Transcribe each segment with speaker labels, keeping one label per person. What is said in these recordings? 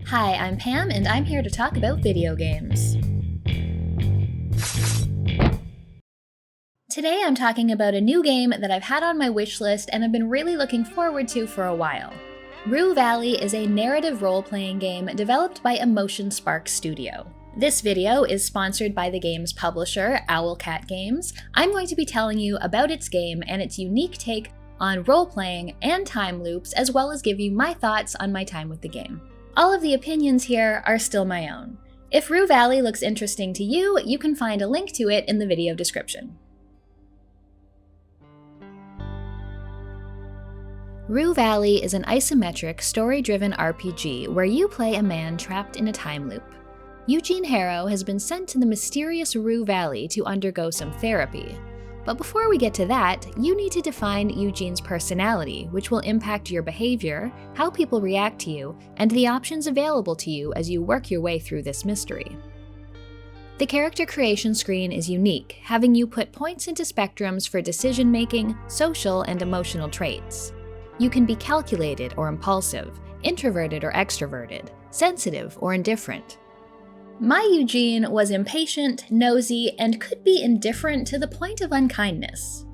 Speaker 1: Hi, I'm Pam, and I'm here to talk about video games. Today I'm talking about a new game that I've had on my wishlist and have been really looking forward to for a while. Rue Valley is a narrative role-playing game developed by Emotion Spark Studio. This video is sponsored by the game's publisher, Owlcat Games. I'm going to be telling you about its game and its unique take on role-playing and time loops, as well as give you my thoughts on my time with the game. All of the opinions here are still my own. If Rue Valley looks interesting to you, you can find a link to it in the video description. Rue Valley is an isometric, story-driven RPG where you play a man trapped in a time loop. Eugene Harrow has been sent to the mysterious Rue Valley to undergo some therapy. But before we get to that, you need to define Eugene's personality, which will impact your behavior, how people react to you, and the options available to you as you work your way through this mystery. The character creation screen is unique, having you put points into spectrums for decision-making, social, and emotional traits. You can be calculated or impulsive, introverted or extroverted, sensitive or indifferent. My Eugene was impatient, nosy, and could be indifferent to the point of unkindness.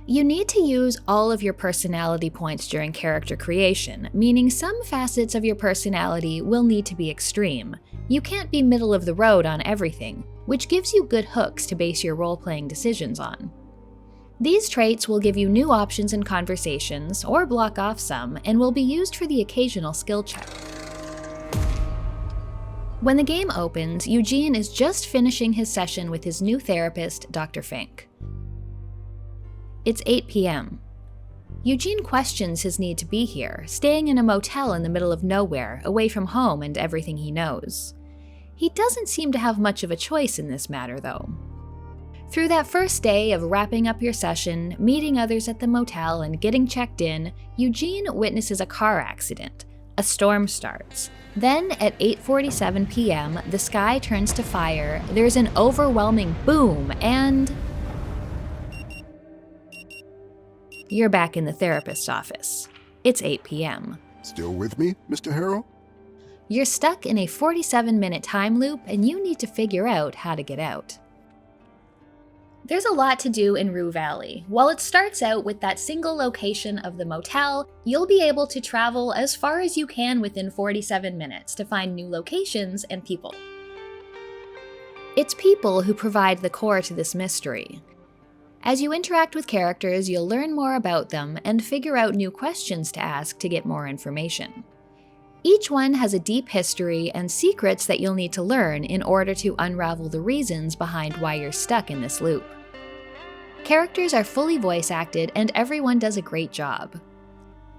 Speaker 1: You need to use all of your personality points during character creation, meaning some facets of your personality will need to be extreme. You can't be middle of the road on everything, which gives you good hooks to base your role-playing decisions on. These traits will give you new options in conversations, or block off some, and will be used for the occasional skill check. When the game opens, Eugene is just finishing his session with his new therapist, Dr. Fink. It's 8 p.m. Eugene questions his need to be here, staying in a motel in the middle of nowhere, away from home and everything he knows. He doesn't seem to have much of a choice in this matter, though. Through that first day of wrapping up your session, meeting others at the motel, and getting checked in, Eugene witnesses a car accident. A storm starts. Then, at 8:47 p.m., the sky turns to fire, there's an overwhelming boom, and you're back in the therapist's office. It's 8 p.m.
Speaker 2: Still with me, Mr. Harrow?
Speaker 1: You're stuck in a 47-minute time loop, and you need to figure out how to get out. There's a lot to do in Rue Valley. While it starts out with that single location of the motel, you'll be able to travel as far as you can within 47 minutes to find new locations and people. It's people who provide the core to this mystery. As you interact with characters, you'll learn more about them and figure out new questions to ask to get more information. Each one has a deep history and secrets that you'll need to learn in order to unravel the reasons behind why you're stuck in this loop. Characters are fully voice acted and everyone does a great job.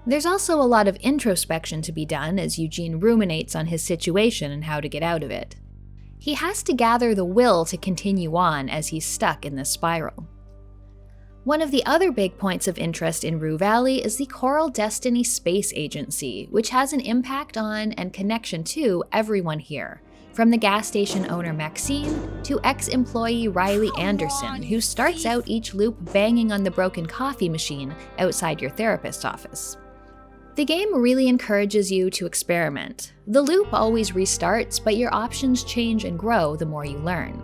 Speaker 1: There's also a lot of introspection to be done as Eugene ruminates on his situation and how to get out of it. He has to gather the will to continue on as he's stuck in this spiral. One of the other big points of interest in Rue Valley is the Coral Destiny Space Agency, which has an impact on and connection to everyone here, from the gas station owner Maxine to ex-employee Riley Anderson, who starts out each loop banging on the broken coffee machine outside your therapist's office. The game really encourages you to experiment. The loop always restarts, but your options change and grow the more you learn.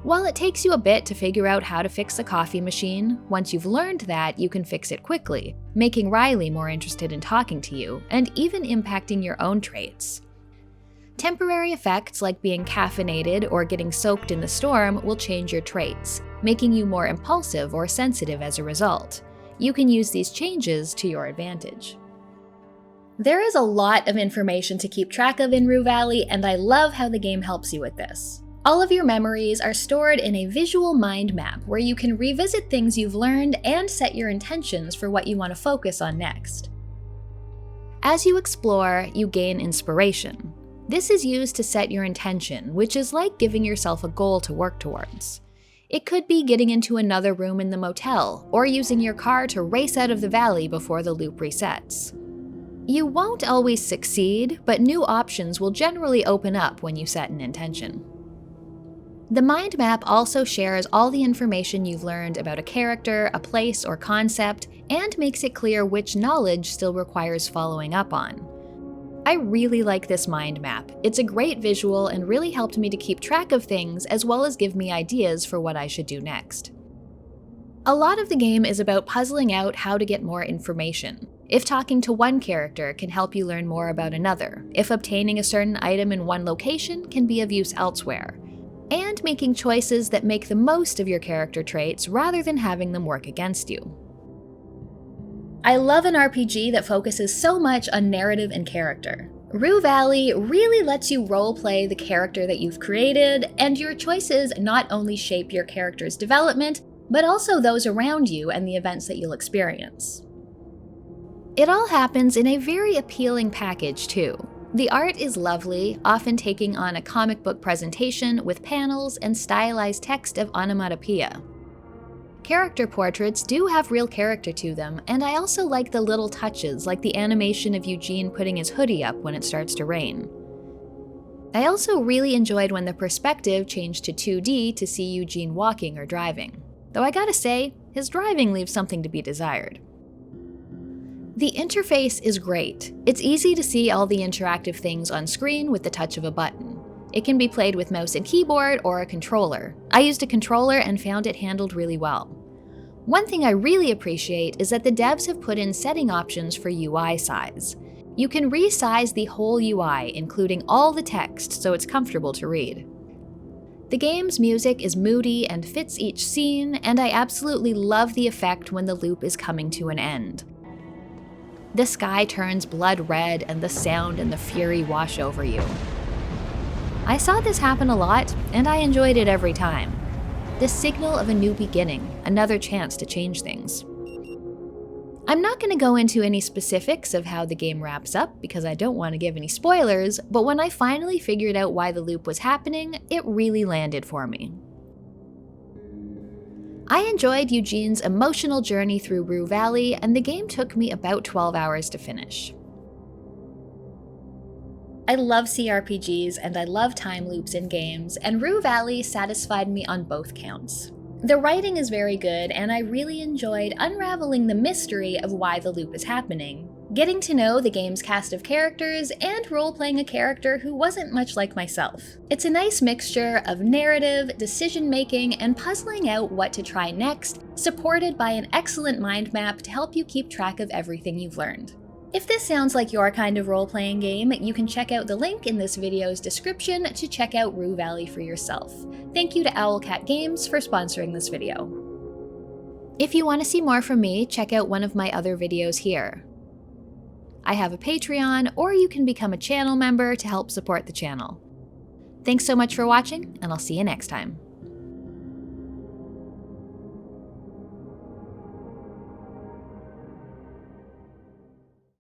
Speaker 1: While it takes you a bit to figure out how to fix the coffee machine, once you've learned that, you can fix it quickly, making Riley more interested in talking to you, and even impacting your own traits. Temporary effects like being caffeinated or getting soaked in the storm will change your traits, making you more impulsive or sensitive as a result. You can use these changes to your advantage. There is a lot of information to keep track of in Rue Valley, and I love how the game helps you with this. All of your memories are stored in a visual mind map where you can revisit things you've learned and set your intentions for what you want to focus on next. As you explore, you gain inspiration. This is used to set your intention, which is like giving yourself a goal to work towards. It could be getting into another room in the motel, or using your car to race out of the valley before the loop resets. You won't always succeed, but new options will generally open up when you set an intention. The mind map also shares all the information you've learned about a character, a place, or concept, and makes it clear which knowledge still requires following up on. I really like this mind map. It's a great visual and really helped me to keep track of things as well as give me ideas for what I should do next. A lot of the game is about puzzling out how to get more information. If talking to one character can help you learn more about another, if obtaining a certain item in one location can be of use elsewhere, and making choices that make the most of your character traits rather than having them work against you. I love an RPG that focuses so much on narrative and character. Rue Valley really lets you roleplay the character that you've created, and your choices not only shape your character's development, but also those around you and the events that you'll experience. It all happens in a very appealing package, too. The art is lovely, often taking on a comic book presentation with panels and stylized text of onomatopoeia. Character portraits do have real character to them, and I also like the little touches like the animation of Eugene putting his hoodie up when it starts to rain. I also really enjoyed when the perspective changed to 2D to see Eugene walking or driving, though I gotta say, his driving leaves something to be desired. The interface is great. It's easy to see all the interactive things on screen with the touch of a button. It can be played with mouse and keyboard or a controller. I used a controller and found it handled really well. One thing I really appreciate is that the devs have put in setting options for UI size. You can resize the whole UI, including all the text, so it's comfortable to read. The game's music is moody and fits each scene, and I absolutely love the effect when the loop is coming to an end. The sky turns blood red and the sound and the fury wash over you. I saw this happen a lot, and I enjoyed it every time. The signal of a new beginning, another chance to change things. I'm not going to go into any specifics of how the game wraps up because I don't want to give any spoilers, but when I finally figured out why the loop was happening, it really landed for me. I enjoyed Eugene's emotional journey through Rue Valley, and the game took me about 12 hours to finish. I love CRPGs and I love time loops in games, and Rue Valley satisfied me on both counts. The writing is very good, and I really enjoyed unraveling the mystery of why the loop is happening, getting to know the game's cast of characters, and role-playing a character who wasn't much like myself. It's a nice mixture of narrative, decision-making, and puzzling out what to try next, supported by an excellent mind map to help you keep track of everything you've learned. If this sounds like your kind of role-playing game, you can check out the link in this video's description to check out Rue Valley for yourself. Thank you to Owlcat Games for sponsoring this video. If you want to see more from me, check out one of my other videos here. I have a Patreon, or you can become a channel member to help support the channel. Thanks so much for watching, and I'll see you next time.